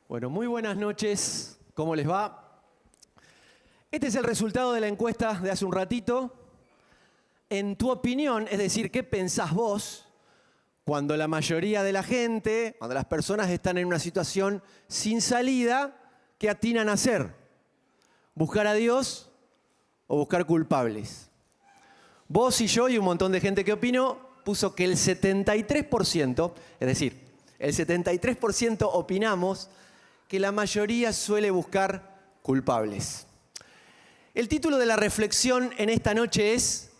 Bueno, muy buenas noches. ¿Cómo les va? Este es el resultado de la encuesta de hace un ratito. En tu opinión, es decir, ¿qué pensás vos cuando la mayoría de la gente, cuando las personas están en una situación sin salida, qué atinan a hacer? ¿Buscar a Dios o buscar culpables? Vos y yo y un montón de gente que opinó puso que el 73%, es decir, el 73% opinamos que la mayoría suele buscar culpables. El título de la reflexión en esta noche es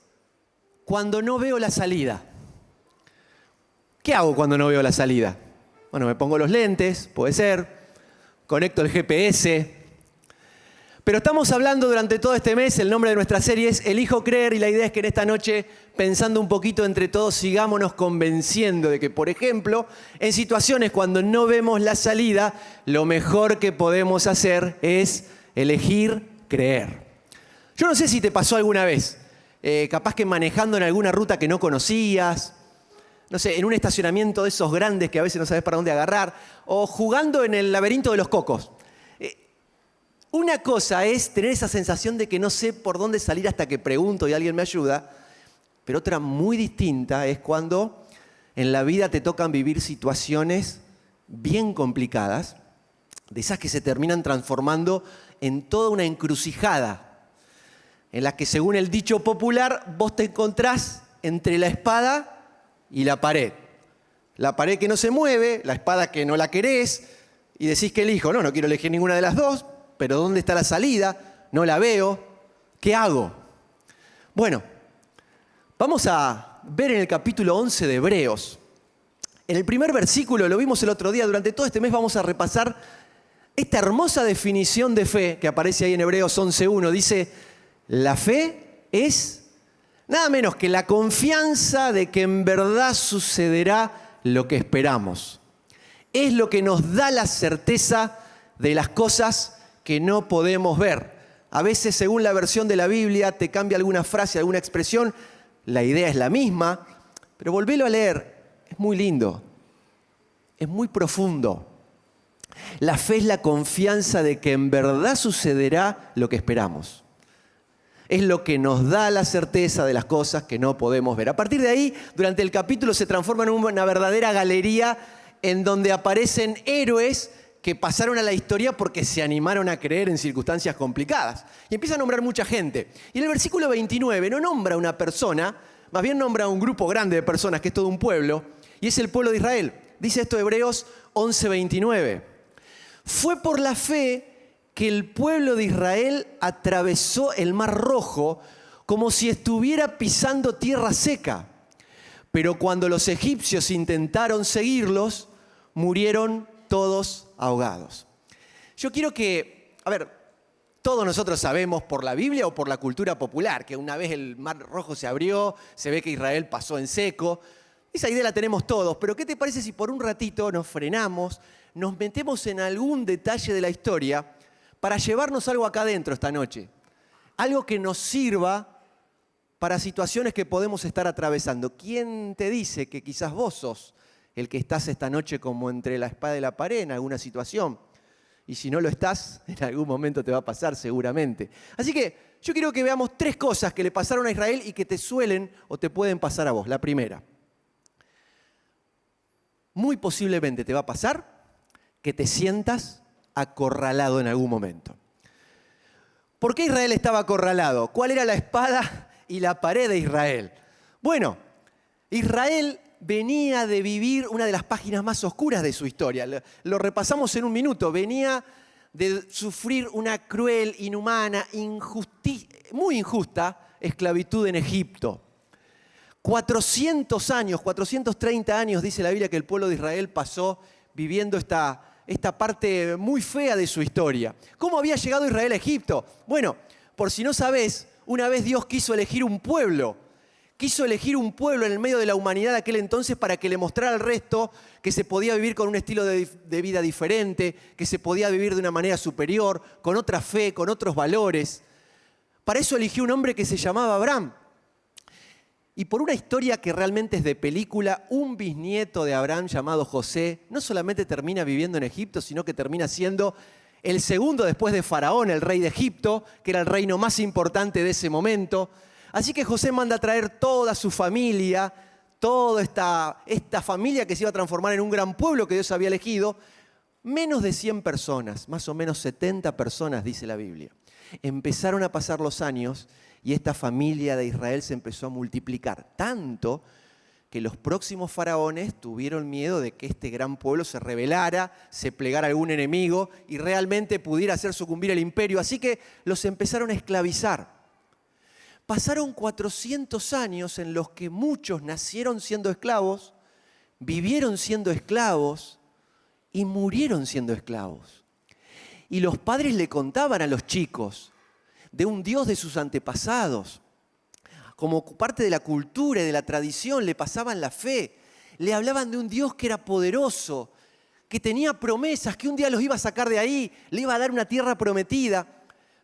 Cuando no veo la salida. ¿Qué hago cuando no veo la salida? Bueno, me pongo los lentes, puede ser, conecto el GPS. Pero estamos hablando durante todo este mes, el nombre de nuestra serie es Elijo Creer, y la idea es que en esta noche, pensando un poquito entre todos, sigámonos convenciendo de que, por ejemplo, en situaciones cuando no vemos la salida, lo mejor que podemos hacer es elegir creer. Yo no sé si te pasó alguna vez, capaz que manejando en alguna ruta que no conocías, no sé, en un estacionamiento de esos grandes que a veces no sabes para dónde agarrar, o jugando en el laberinto de los cocos. Una cosa es tener esa sensación de que no sé por dónde salir hasta que pregunto y alguien me ayuda, pero otra muy distinta es cuando en la vida te tocan vivir situaciones bien complicadas, de esas que se terminan transformando en toda una encrucijada, en la que según el dicho popular vos te encontrás entre la espada y la pared. La pared que no se mueve, la espada que no la querés, y decís que elijo. No quiero elegir ninguna de las dos. Pero ¿dónde está la salida? No la veo. ¿Qué hago? Bueno, vamos a ver en el capítulo 11 de Hebreos. En el primer versículo, lo vimos el otro día, durante todo este mes vamos a repasar esta hermosa definición de fe que aparece ahí en Hebreos 11.1. Dice, la fe es nada menos que la confianza de que en verdad sucederá lo que esperamos. Es lo que nos da la certeza de las cosas que no podemos ver. A veces, según la versión de la Biblia, te cambia alguna frase, alguna expresión. La idea es la misma, pero volvélo a leer. Es muy lindo. Es muy profundo. La fe es la confianza de que en verdad sucederá lo que esperamos. Es lo que nos da la certeza de las cosas que no podemos ver. A partir de ahí, durante el capítulo se transforma en una verdadera galería en donde aparecen héroes que pasaron a la historia porque se animaron a creer en circunstancias complicadas. Y empieza a nombrar mucha gente. Y en el versículo 29 no nombra a una persona, más bien nombra a un grupo grande de personas, que es todo un pueblo, y es el pueblo de Israel. Dice esto Hebreos 11:29. Fue por la fe que el pueblo de Israel atravesó el Mar Rojo como si estuviera pisando tierra seca. Pero cuando los egipcios intentaron seguirlos, murieron todos ahogados. Yo quiero que, todos nosotros sabemos por la Biblia o por la cultura popular que una vez el Mar Rojo se abrió, se ve que Israel pasó en seco. Esa idea la tenemos todos, pero ¿qué te parece si por un ratito nos frenamos, nos metemos en algún detalle de la historia para llevarnos algo acá adentro esta noche? Algo que nos sirva para situaciones que podemos estar atravesando. ¿Quién te dice que quizás vos sos el que estás esta noche como entre la espada y la pared en alguna situación? Y si no lo estás, en algún momento te va a pasar seguramente. Así que yo quiero que veamos 3 cosas que le pasaron a Israel y que te suelen o te pueden pasar a vos. La primera, muy posiblemente te va a pasar que te sientas acorralado en algún momento. ¿Por qué Israel estaba acorralado? ¿Cuál era la espada y la pared de Israel? Bueno, Israel venía de vivir una de las páginas más oscuras de su historia. Lo repasamos en un minuto. Venía de sufrir una cruel, inhumana, muy injusta esclavitud en Egipto. 400 años, 430 años, dice la Biblia, que el pueblo de Israel pasó viviendo esta parte muy fea de su historia. ¿Cómo había llegado Israel a Egipto? Bueno, por si no sabés, una vez Dios quiso elegir un pueblo. Quiso elegir un pueblo en el medio de la humanidad de aquel entonces para que le mostrara al resto que se podía vivir con un estilo de vida diferente, que se podía vivir de una manera superior, con otra fe, con otros valores. Para eso eligió un hombre que se llamaba Abraham. Y por una historia que realmente es de película, un bisnieto de Abraham llamado José no solamente termina viviendo en Egipto, sino que termina siendo el segundo después de Faraón, el rey de Egipto, que era el reino más importante de ese momento. Así que José manda a traer toda su familia, toda esta familia que se iba a transformar en un gran pueblo que Dios había elegido. Menos de 100 personas, más o menos 70 personas, dice la Biblia. Empezaron a pasar los años y esta familia de Israel se empezó a multiplicar, tanto que los próximos faraones tuvieron miedo de que este gran pueblo se rebelara, se plegara a algún enemigo y realmente pudiera hacer sucumbir el imperio. Así que los empezaron a esclavizar. Pasaron 400 años en los que muchos nacieron siendo esclavos, vivieron siendo esclavos y murieron siendo esclavos. Y los padres le contaban a los chicos de un Dios de sus antepasados. Como parte de la cultura y de la tradición, le pasaban la fe. Le hablaban de un Dios que era poderoso, que tenía promesas, que un día los iba a sacar de ahí, le iba a dar una tierra prometida.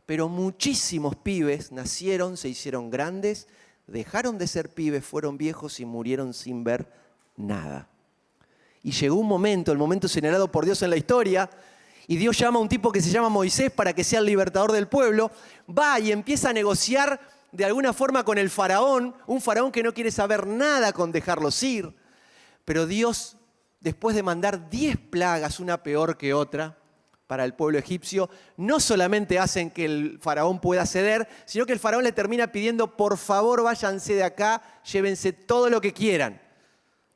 Pero muchísimos pibes nacieron, se hicieron grandes, dejaron de ser pibes, fueron viejos y murieron sin ver nada. Y llegó un momento, el momento señalado por Dios en la historia, y Dios llama a un tipo que se llama Moisés para que sea el libertador del pueblo. Va y empieza a negociar de alguna forma con el faraón, un faraón que no quiere saber nada con dejarlos ir. Pero Dios, después de mandar 10 plagas, una peor que otra, para el pueblo egipcio, no solamente hacen que el faraón pueda ceder, sino que el faraón le termina pidiendo, por favor, váyanse de acá, llévense todo lo que quieran.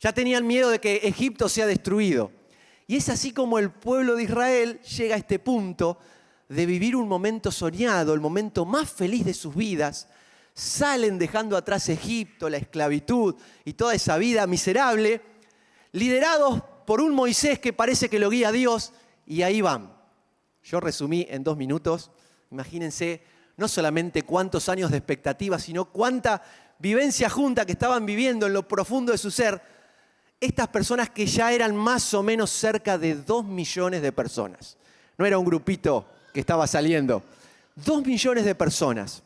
Ya tenían miedo de que Egipto sea destruido. Y es así como el pueblo de Israel llega a este punto de vivir un momento soñado, el momento más feliz de sus vidas. Salen dejando atrás Egipto, la esclavitud y toda esa vida miserable, liderados por un Moisés que parece que lo guía a Dios, y ahí van. Yo resumí en 2 minutos. Imagínense no solamente cuántos años de expectativa, sino cuánta vivencia junta que estaban viviendo en lo profundo de su ser. Estas personas que ya eran más o menos cerca de 2 millones de personas. No era un grupito que estaba saliendo. 2 millones de personas.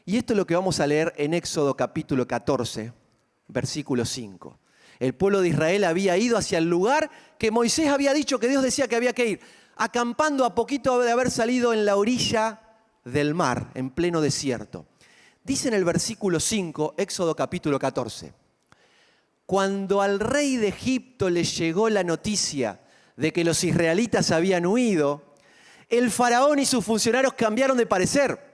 Y esto es lo que vamos a leer en Éxodo capítulo 14, versículo 5. El pueblo de Israel había ido hacia el lugar que Moisés había dicho que Dios decía que había que ir, acampando a poquito de haber salido en la orilla del mar, en pleno desierto. Dice en el versículo 5, Éxodo capítulo 14, cuando al rey de Egipto le llegó la noticia de que los israelitas habían huido, el faraón y sus funcionarios cambiaron de parecer.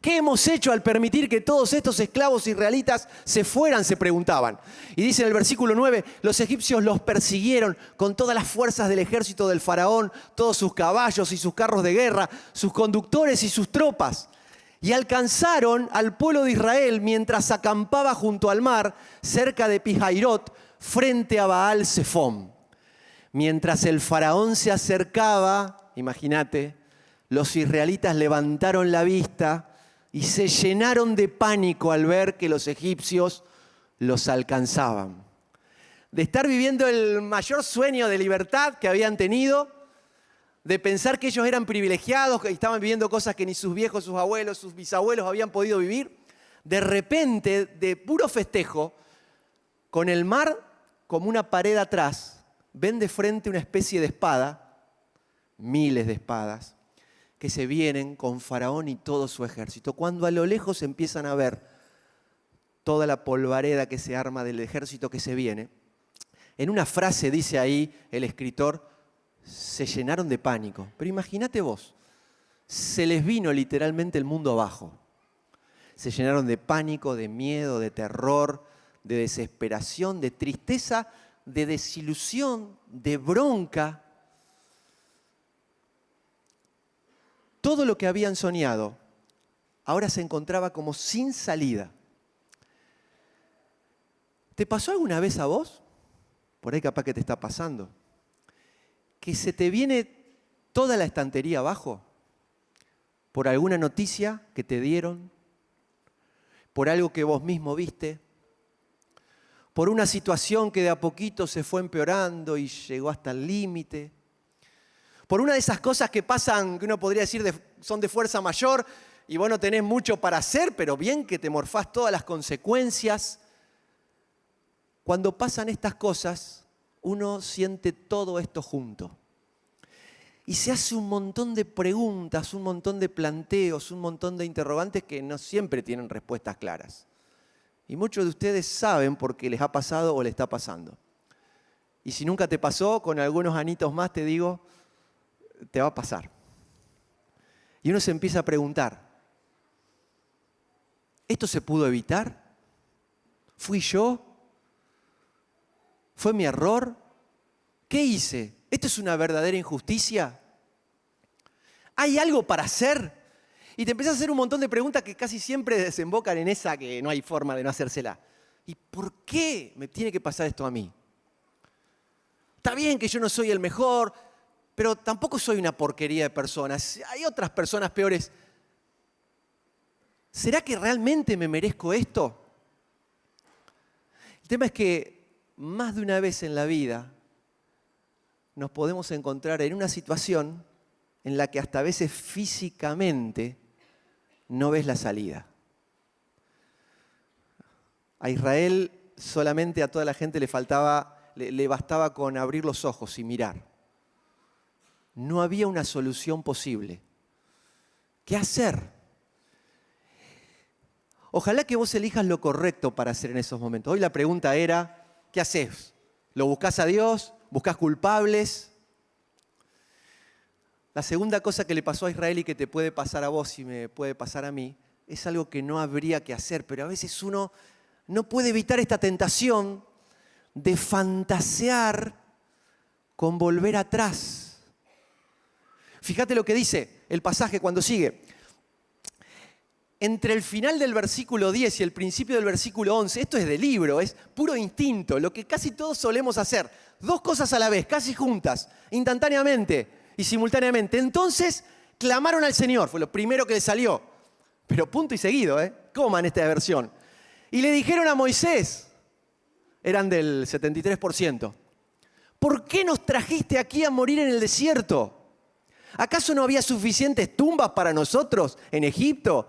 ¿Qué hemos hecho al permitir que todos estos esclavos israelitas se fueran?, se preguntaban. Y dice en el versículo 9, los egipcios los persiguieron con todas las fuerzas del ejército del faraón, todos sus caballos y sus carros de guerra, sus conductores y sus tropas. Y alcanzaron al pueblo de Israel mientras acampaba junto al mar, cerca de Pihairot, frente a Baal Zephón. Mientras el faraón se acercaba, imagínate, los israelitas levantaron la vista y se llenaron de pánico al ver que los egipcios los alcanzaban. De estar viviendo el mayor sueño de libertad que habían tenido, de pensar que ellos eran privilegiados, que estaban viviendo cosas que ni sus viejos, sus abuelos, sus bisabuelos habían podido vivir, de repente, de puro festejo, con el mar como una pared atrás, ven de frente una especie de espada, miles de espadas, que se vienen con Faraón y todo su ejército. Cuando a lo lejos empiezan a ver toda la polvareda que se arma del ejército que se viene, en una frase dice ahí el escritor, se llenaron de pánico. Pero imagínate vos, se les vino literalmente el mundo abajo. Se llenaron de pánico, de miedo, de terror, de desesperación, de tristeza, de desilusión, de bronca. Todo lo que habían soñado ahora se encontraba como sin salida. ¿Te pasó alguna vez a vos? Por ahí capaz que te está pasando. Que se te viene toda la estantería abajo por alguna noticia que te dieron, por algo que vos mismo viste, por una situación que de a poquito se fue empeorando y llegó hasta el límite, por una de esas cosas que pasan, que uno podría decir son de fuerza mayor, y vos no tenés mucho para hacer, pero bien que te morfás todas las consecuencias. Cuando pasan estas cosas, uno siente todo esto junto. Y se hace un montón de preguntas, un montón de planteos, un montón de interrogantes que no siempre tienen respuestas claras. Y muchos de ustedes saben por qué les ha pasado o les está pasando. Y si nunca te pasó, con algunos anitos más te digo, te va a pasar. Y uno se empieza a preguntar, ¿esto se pudo evitar? ¿Fui yo? ¿Fue mi error? ¿Qué hice? ¿Esto es una verdadera injusticia? ¿Hay algo para hacer? Y te empiezas a hacer un montón de preguntas que casi siempre desembocan en esa que no hay forma de no hacérsela. ¿Y por qué me tiene que pasar esto a mí? Está bien que yo no soy el mejor, pero tampoco soy una porquería de personas. Hay otras personas peores. ¿Será que realmente me merezco esto? El tema es que más de una vez en la vida nos podemos encontrar en una situación en la que hasta a veces físicamente no ves la salida. A Israel solamente a toda la gente le bastaba con abrir los ojos y mirar. No había una solución posible. ¿Qué hacer? Ojalá que vos elijas lo correcto para hacer en esos momentos. Hoy la pregunta era, ¿qué haces? ¿Lo buscás a Dios? ¿Buscás culpables? La segunda cosa que le pasó a Israel y que te puede pasar a vos y me puede pasar a mí, es algo que no habría que hacer, pero a veces uno no puede evitar esta tentación de fantasear con volver atrás. Fíjate lo que dice el pasaje cuando sigue. Entre el final del versículo 10 y el principio del versículo 11, esto es de libro, es puro instinto, lo que casi todos solemos hacer. Dos cosas a la vez, casi juntas, instantáneamente y simultáneamente. Entonces clamaron al Señor, fue lo primero que les salió. Pero punto y seguido, coman esta versión. Y le dijeron a Moisés, eran del 73%, ¿por qué nos trajiste aquí a morir en el desierto? ¿Acaso no había suficientes tumbas para nosotros en Egipto?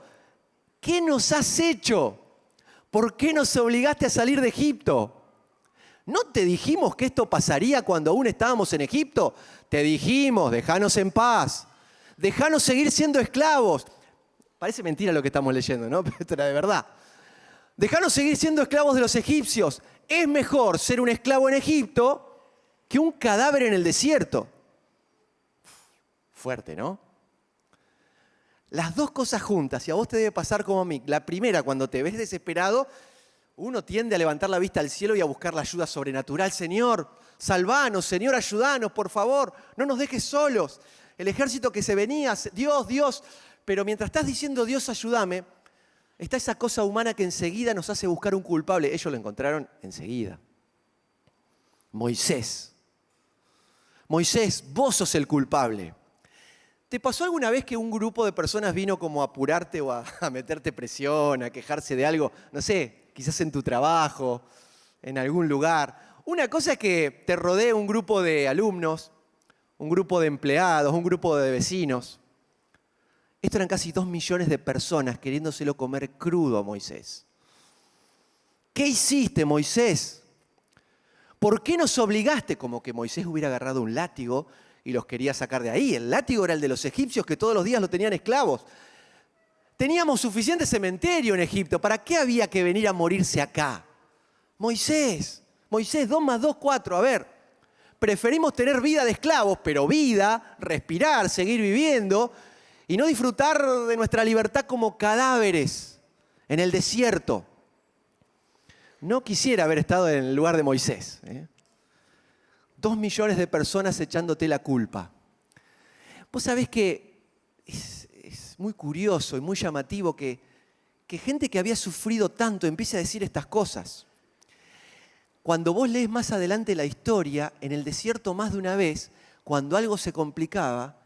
¿Qué nos has hecho? ¿Por qué nos obligaste a salir de Egipto? ¿No te dijimos que esto pasaría cuando aún estábamos en Egipto? Te dijimos, déjanos en paz, déjanos seguir siendo esclavos. Parece mentira lo que estamos leyendo, ¿no? Pero esto era de verdad. Déjanos seguir siendo esclavos de los egipcios. Es mejor ser un esclavo en Egipto que un cadáver en el desierto. Fuerte, ¿no? Las dos cosas juntas, y a vos te debe pasar como a mí. La primera, cuando te ves desesperado, uno tiende a levantar la vista al cielo y a buscar la ayuda sobrenatural. Señor, salvanos, Señor, ayúdanos, por favor, no nos dejes solos. El ejército que se venía, Dios, Dios. Pero mientras estás diciendo Dios, ayúdame, está esa cosa humana que enseguida nos hace buscar un culpable. Ellos lo encontraron enseguida. Moisés. Moisés, vos sos el culpable. ¿Te pasó alguna vez que un grupo de personas vino como a apurarte o a meterte presión, a quejarse de algo? No sé, quizás en tu trabajo, en algún lugar. Una cosa es que te rodee un grupo de alumnos, un grupo de empleados, un grupo de vecinos. Esto eran casi 2 millones de personas queriéndoselo comer crudo a Moisés. ¿Qué hiciste, Moisés? ¿Por qué nos obligaste? Como que Moisés hubiera agarrado un látigo y los quería sacar de ahí. El látigo era el de los egipcios que todos los días lo tenían esclavos. Teníamos suficiente cementerio en Egipto. ¿Para qué había que venir a morirse acá? Moisés, 2 más 2, 4. A ver, preferimos tener vida de esclavos, pero vida, respirar, seguir viviendo y no disfrutar de nuestra libertad como cadáveres en el desierto. No quisiera haber estado en el lugar de Moisés. 2 millones de personas echándote la culpa. Vos sabés que es muy curioso y muy llamativo que gente que había sufrido tanto empiece a decir estas cosas. Cuando vos lees más adelante la historia, en el desierto más de una vez, cuando algo se complicaba,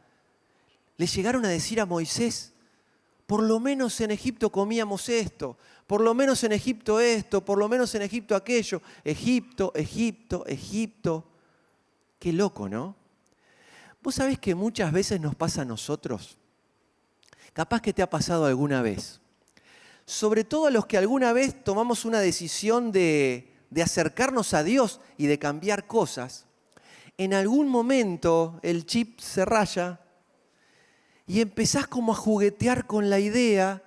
le llegaron a decir a Moisés, por lo menos en Egipto comíamos esto, por lo menos en Egipto esto, por lo menos en Egipto aquello. Egipto, Egipto, Egipto. Qué loco, ¿no? Vos sabés que muchas veces nos pasa a nosotros Capaz que te ha pasado alguna vez. Sobre todo a los que alguna vez tomamos una decisión de acercarnos a Dios y de cambiar cosas, en algún momento el chip se raya y empezás como a juguetear con la idea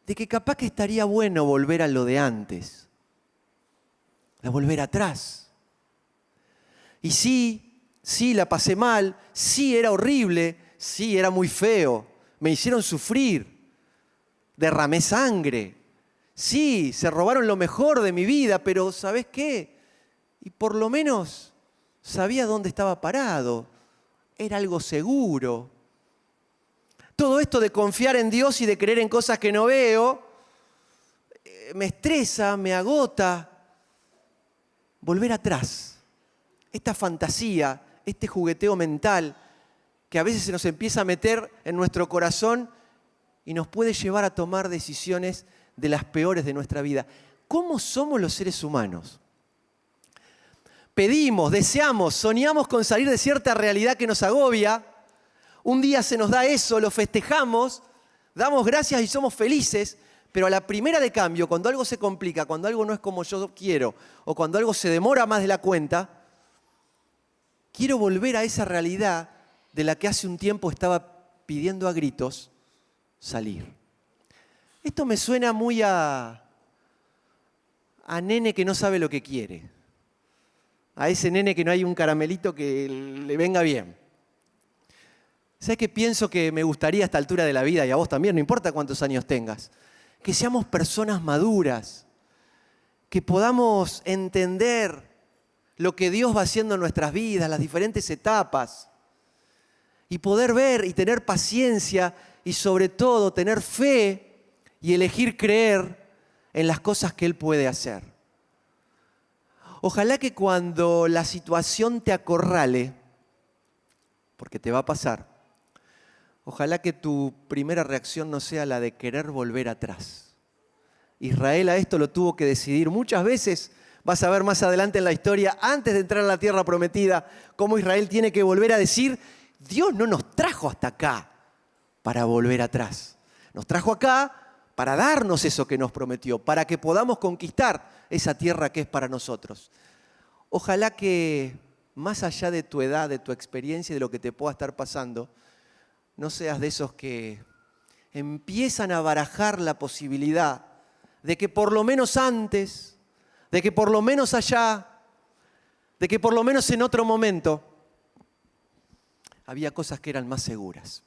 de que capaz que estaría bueno volver a lo de antes, a volver atrás. Y sí, la pasé mal, sí, era horrible, sí, era muy feo, me hicieron sufrir, derramé sangre, sí, se robaron lo mejor de mi vida, pero ¿sabés qué? Y por lo menos sabía dónde estaba parado, era algo seguro. Todo esto de confiar en Dios y de creer en cosas que no veo, me estresa, me agota. Volver atrás, esta fantasía, este jugueteo mental que a veces se nos empieza a meter en nuestro corazón y nos puede llevar a tomar decisiones de las peores de nuestra vida. ¿Cómo somos los seres humanos? Pedimos, deseamos, soñamos con salir de cierta realidad que nos agobia. Un día se nos da eso, lo festejamos, damos gracias y somos felices, pero a la primera de cambio, cuando algo se complica, cuando algo no es como yo quiero, o cuando algo se demora más de la cuenta, quiero volver a esa realidad de la que hace un tiempo estaba pidiendo a gritos salir. Esto me suena muy a nene que no sabe lo que quiere, a ese nene que no hay un caramelito que le venga bien. ¿Sabes qué pienso que me gustaría a esta altura de la vida, y a vos también, no importa cuántos años tengas, que seamos personas maduras, que podamos entender lo que Dios va haciendo en nuestras vidas, las diferentes etapas, y poder ver y tener paciencia y sobre todo tener fe y elegir creer en las cosas que Él puede hacer. Ojalá que cuando la situación te acorrale, porque te va a pasar, ojalá que tu primera reacción no sea la de querer volver atrás. Israel a esto lo tuvo que decidir muchas veces. Vas a ver más adelante en la historia, antes de entrar a la tierra prometida, cómo Israel tiene que volver a decir, Dios no nos trajo hasta acá para volver atrás. Nos trajo acá para darnos eso que nos prometió, para que podamos conquistar esa tierra que es para nosotros. Ojalá que más allá de tu edad, de tu experiencia y de lo que te pueda estar pasando, no seas de esos que empiezan a barajar la posibilidad de que por lo menos antes, de que por lo menos allá, de que por lo menos en otro momento, había cosas que eran más seguras.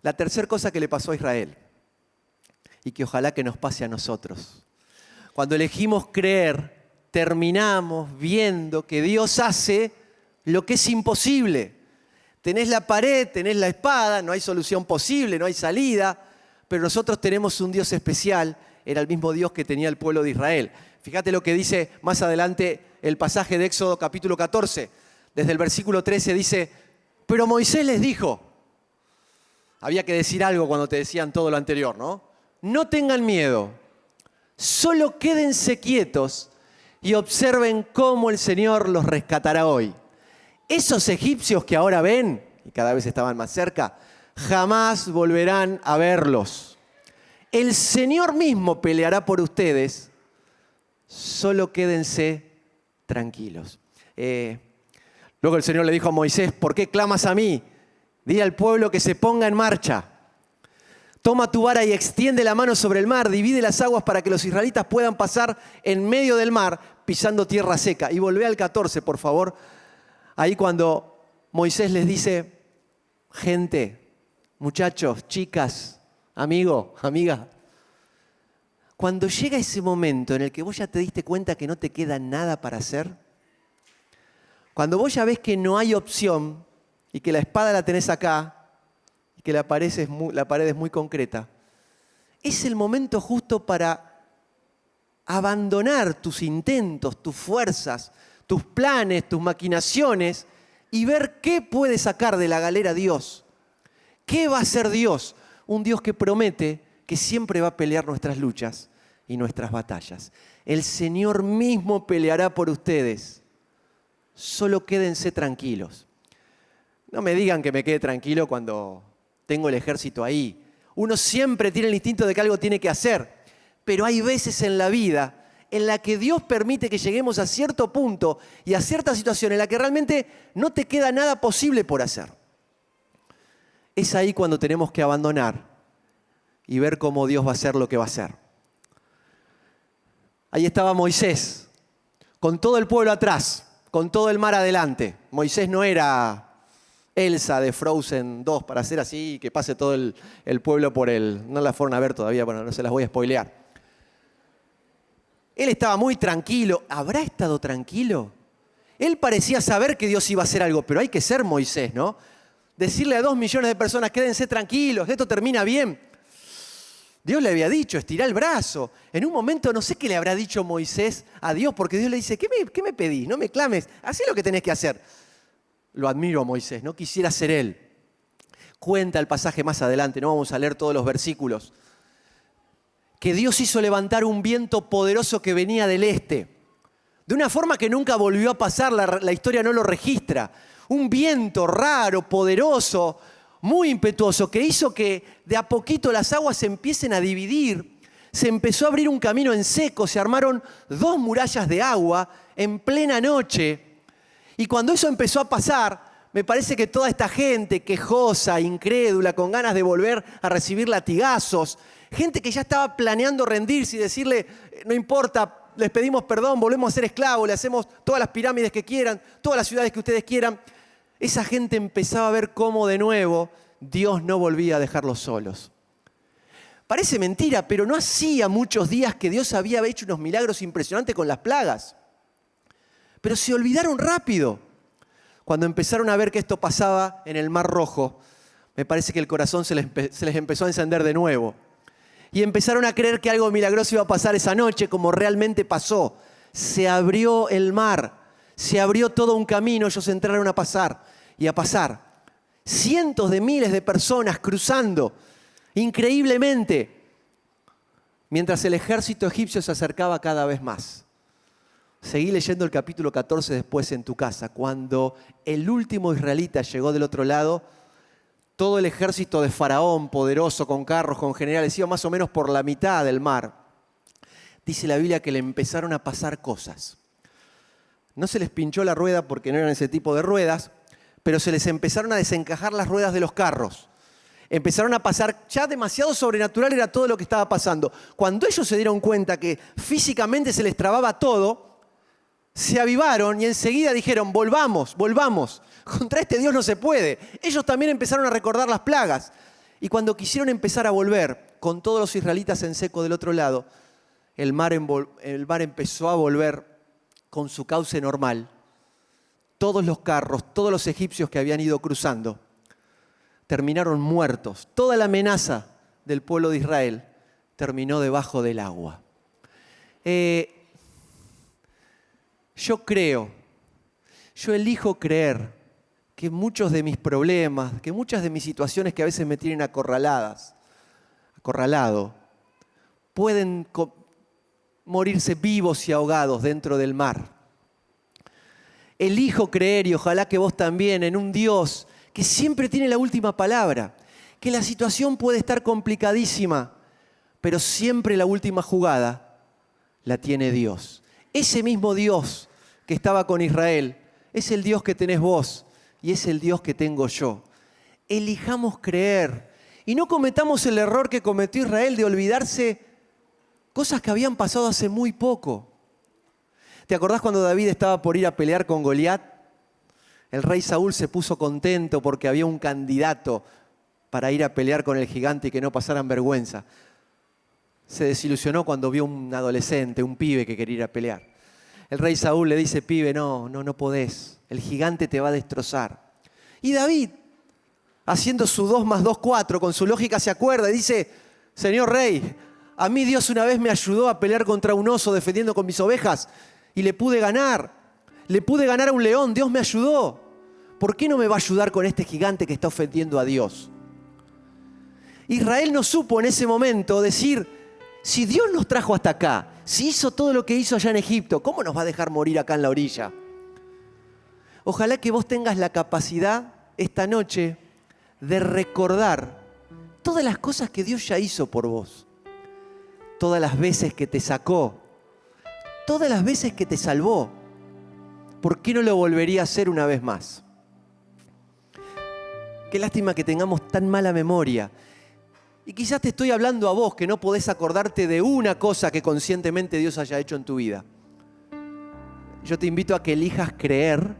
La tercera cosa que le pasó a Israel, y que ojalá que nos pase a nosotros, cuando elegimos creer, terminamos viendo que Dios hace lo que es imposible. Tenés la pared, tenés la espada, no hay solución posible, no hay salida, pero nosotros tenemos un Dios especial, era el mismo Dios que tenía el pueblo de Israel. Fíjate lo que dice más adelante el pasaje de Éxodo capítulo 14, desde el versículo 13 dice, pero Moisés les dijo, había que decir algo cuando te decían todo lo anterior, ¿no? No tengan miedo, solo quédense quietos y observen cómo el Señor los rescatará hoy. Esos egipcios que ahora ven, y cada vez estaban más cerca, jamás volverán a verlos. El Señor mismo peleará por ustedes, solo quédense tranquilos. Luego el Señor le dijo a Moisés, ¿por qué clamas a mí? Dile al pueblo que se ponga en marcha. Toma tu vara y extiende la mano sobre el mar, divide las aguas para que los israelitas puedan pasar en medio del mar pisando tierra seca. Y volvé al 14, por favor. Ahí cuando Moisés les dice, gente, muchachos, chicas, amigo, amiga, cuando llega ese momento en el que vos ya te diste cuenta que no te queda nada para hacer, cuando vos ya ves que no hay opción y que la espada la tenés acá y que la pared es muy concreta, es el momento justo para abandonar tus intentos, tus fuerzas, tus planes, tus maquinaciones y ver qué puede sacar de la galera Dios. ¿Qué va a hacer Dios? Un Dios que promete que siempre va a pelear nuestras luchas y nuestras batallas. El Señor mismo peleará por ustedes. Solo quédense tranquilos. No me digan que me quede tranquilo cuando tengo el ejército ahí, Uno siempre tiene el instinto de que algo tiene que hacer. Pero hay veces en la vida en la que Dios permite que lleguemos a cierto punto y a cierta situación en la que realmente no te queda nada posible por hacer. Es ahí cuando tenemos que abandonar y ver cómo Dios va a hacer lo que va a hacer. Ahí estaba Moisés, con todo el pueblo atrás, con todo el mar adelante. Moisés no era Elsa de Frozen 2 para hacer así y que pase todo el pueblo por él. No la fueron a ver todavía, bueno, no se las voy a spoilear. Él estaba muy tranquilo. ¿Habrá estado tranquilo? Él parecía saber que Dios iba a hacer algo, pero hay que ser Moisés, ¿no? Decirle a 2 millones de personas, quédense tranquilos, esto termina bien. Dios le había dicho, estirá el brazo. En un momento no sé qué le habrá dicho Moisés a Dios, porque Dios le dice, ¿qué me pedís? No me clames, hacé lo que tenés que hacer. Lo admiro a Moisés, no quisiera ser él. Cuenta el pasaje más adelante, no vamos a leer todos los versículos, que Dios hizo levantar un viento poderoso que venía del este, de una forma que nunca volvió a pasar, la historia no lo registra. Un viento raro, poderoso, muy impetuoso, que hizo que de a poquito las aguas se empiecen a dividir. Se empezó a abrir un camino en seco, se armaron 2 murallas de agua en plena noche. Y cuando eso empezó a pasar, me parece que toda esta gente quejosa, incrédula, con ganas de volver a recibir latigazos, gente que ya estaba planeando rendirse y decirle, no importa, les pedimos perdón, volvemos a ser esclavos, le hacemos todas las pirámides que quieran, todas las ciudades que ustedes quieran. Esa gente empezaba a ver cómo de nuevo Dios no volvía a dejarlos solos. Parece mentira, pero no hacía muchos días que Dios había hecho unos milagros impresionantes con las plagas. Pero se olvidaron rápido. Cuando empezaron a ver que esto pasaba en el Mar Rojo, me parece que el corazón se les empezó a encender de nuevo. Y empezaron a creer que algo milagroso iba a pasar esa noche, como realmente pasó. Se abrió el mar, se abrió todo un camino, ellos entraron a pasar y a pasar. Cientos de miles de personas cruzando, increíblemente, mientras el ejército egipcio se acercaba cada vez más. Seguí leyendo el capítulo 14 después en tu casa. Cuando el último israelita llegó del otro lado, todo el ejército de Faraón, poderoso, con carros, con generales, iba más o menos por la mitad del mar. Dice la Biblia que le empezaron a pasar cosas. No se les pinchó la rueda porque no eran ese tipo de ruedas, pero se les empezaron a desencajar las ruedas de los carros. Empezaron a pasar, ya demasiado sobrenatural era todo lo que estaba pasando. Cuando ellos se dieron cuenta que físicamente se les trababa todo, se avivaron y enseguida dijeron, volvamos. Contra este Dios no se puede. Ellos también empezaron a recordar las plagas. Y cuando quisieron empezar a volver, con todos los israelitas en seco del otro lado, el mar empezó a volver con su cauce normal. Todos los carros, todos los egipcios que habían ido cruzando, terminaron muertos. Toda la amenaza del pueblo de Israel terminó debajo del agua. Yo elijo creer que muchos de mis problemas, que muchas de mis situaciones que a veces me tienen acorralado, pueden morirse vivos y ahogados dentro del mar. Elijo creer, y ojalá que vos también, en un Dios que siempre tiene la última palabra, que la situación puede estar complicadísima, pero siempre la última jugada la tiene Dios. Ese mismo Dios que estaba con Israel es el Dios que tenés vos y es el Dios que tengo yo. Elijamos creer y no cometamos el error que cometió Israel de olvidarse cosas que habían pasado hace muy poco. ¿Te acordás cuando David estaba por ir a pelear con Goliat? El rey Saúl se puso contento porque había un candidato para ir a pelear con el gigante y que no pasaran vergüenza. Se desilusionó cuando vio un adolescente, un pibe que quería ir a pelear. El rey Saúl le dice, pibe, no podés. El gigante te va a destrozar. Y David, haciendo su 2 más 2, 4, con su lógica se acuerda y dice, señor rey, a mí Dios una vez me ayudó a pelear contra un oso defendiendo con mis ovejas y le pude ganar. Le pude ganar a un león, Dios me ayudó. ¿Por qué no me va a ayudar con este gigante que está ofendiendo a Dios? Israel no supo en ese momento decir, si Dios nos trajo hasta acá, si hizo todo lo que hizo allá en Egipto, ¿cómo nos va a dejar morir acá en la orilla? Ojalá que vos tengas la capacidad esta noche de recordar todas las cosas que Dios ya hizo por vos, todas las veces que te sacó, todas las veces que te salvó, ¿por qué no lo volvería a hacer una vez más? Qué lástima que tengamos tan mala memoria. Y quizás te estoy hablando a vos que no podés acordarte de una cosa que conscientemente Dios haya hecho en tu vida. Yo te invito a que elijas creer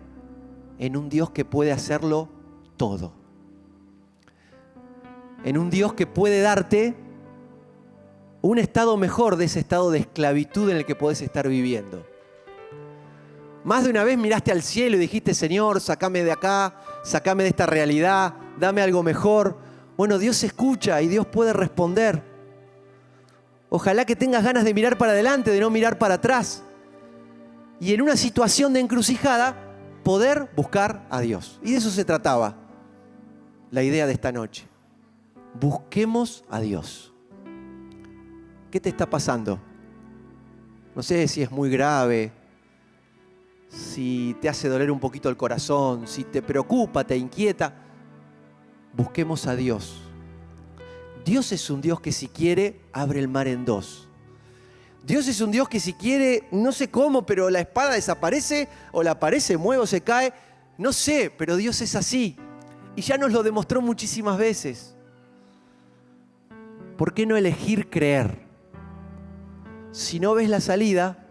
en un Dios que puede hacerlo todo. En un Dios que puede darte un estado mejor de ese estado de esclavitud en el que podés estar viviendo. Más de una vez miraste al cielo y dijiste, Señor, sácame de acá, sácame de esta realidad, dame algo mejor. Bueno, Dios escucha y Dios puede responder. Ojalá que tengas ganas de mirar para adelante, de no mirar para atrás. Y en una situación de encrucijada, poder buscar a Dios. Y de eso se trataba la idea de esta noche. Busquemos a Dios. ¿Qué te está pasando? No sé si es muy grave, si te hace doler un poquito el corazón, si te preocupa, te inquieta. Busquemos a Dios. Dios es un Dios que si quiere, abre el mar en dos. Dios es un Dios que si quiere, no sé cómo, pero la espada desaparece, o la pared se mueve o se cae. No sé, pero Dios es así. Y ya nos lo demostró muchísimas veces. ¿Por qué no elegir creer? Si no ves la salida,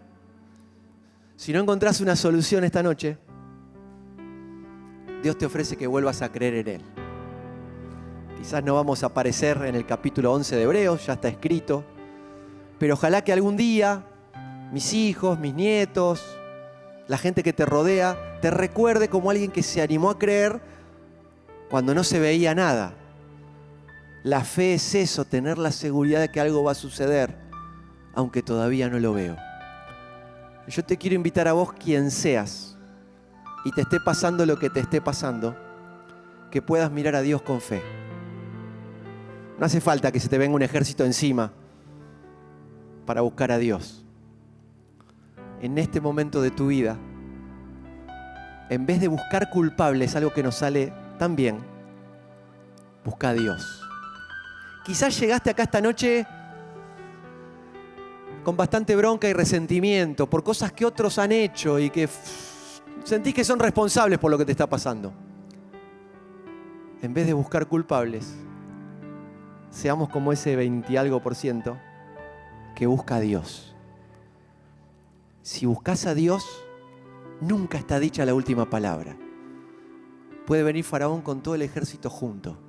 si no encontrás una solución esta noche, Dios te ofrece que vuelvas a creer en Él. Quizás no vamos a aparecer en el capítulo 11 de Hebreos, ya está escrito, pero ojalá que algún día mis hijos, mis nietos, la gente que te rodea, te recuerde como alguien que se animó a creer cuando no se veía nada. La fe es eso, tener la seguridad de que algo va a suceder, aunque todavía no lo veo. Yo te quiero invitar a vos, quien seas, y te esté pasando lo que te esté pasando, que puedas mirar a Dios con fe. No hace falta que se te venga un ejército encima para buscar a Dios. En este momento de tu vida, en vez de buscar culpables, algo que nos sale tan bien, busca a Dios. Quizás llegaste acá esta noche con bastante bronca y resentimiento por cosas que otros han hecho y que sentís que son responsables por lo que te está pasando. En vez de buscar culpables, seamos como ese 20 y algo % que busca a Dios. Si buscas a Dios, nunca está dicha la última palabra. Puede venir Faraón con todo el ejército junto.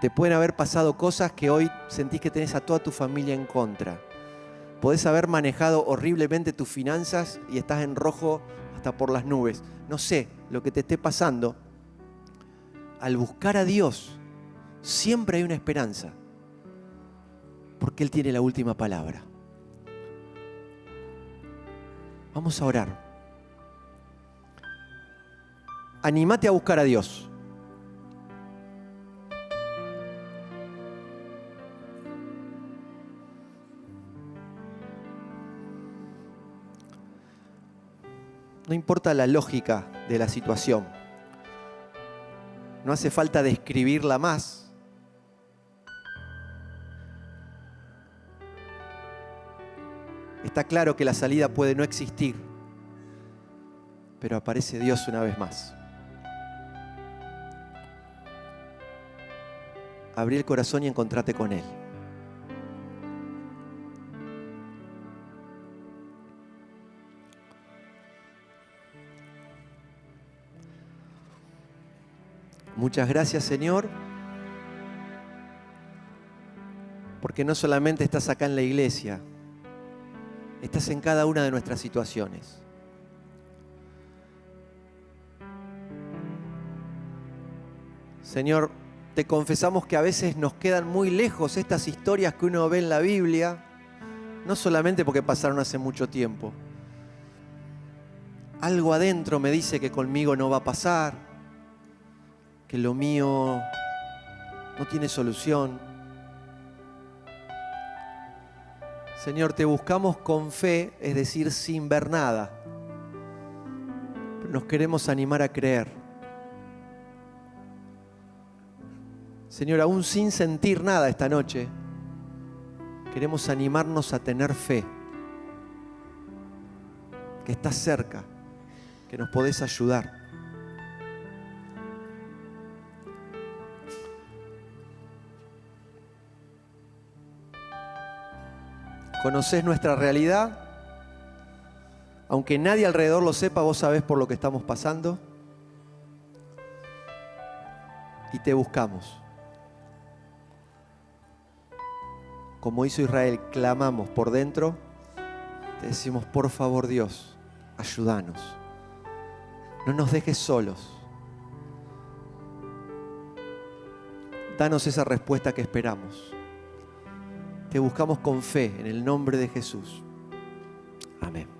Te pueden haber pasado cosas que hoy sentís que tenés a toda tu familia en contra. Podés haber manejado horriblemente tus finanzas y estás en rojo hasta por las nubes. No sé lo que te esté pasando. Al buscar a Dios, siempre hay una esperanza. Porque Él tiene la última palabra. Vamos a orar. Anímate a buscar a Dios. No importa la lógica de la situación. No hace falta describirla más. Está claro que la salida puede no existir, pero aparece Dios una vez más. Abrí el corazón y encontrate con Él. Muchas gracias, Señor, porque no solamente estás acá en la iglesia, estás en cada una de nuestras situaciones. Señor, te confesamos que a veces nos quedan muy lejos estas historias que uno ve en la Biblia, no solamente porque pasaron hace mucho tiempo. Algo adentro me dice que conmigo no va a pasar, que lo mío no tiene solución. Señor, te buscamos con fe, es decir, sin ver nada. Pero nos queremos animar a creer. Señor, aún sin sentir nada esta noche, queremos animarnos a tener fe, que estás cerca, que nos podés ayudar. Conocés nuestra realidad, aunque nadie alrededor lo sepa, vos sabés por lo que estamos pasando y te buscamos. Como hizo Israel, clamamos por dentro, te decimos, por favor Dios, ayúdanos. No nos dejes solos. Danos esa respuesta que esperamos. Te buscamos con fe en el nombre de Jesús. Amén.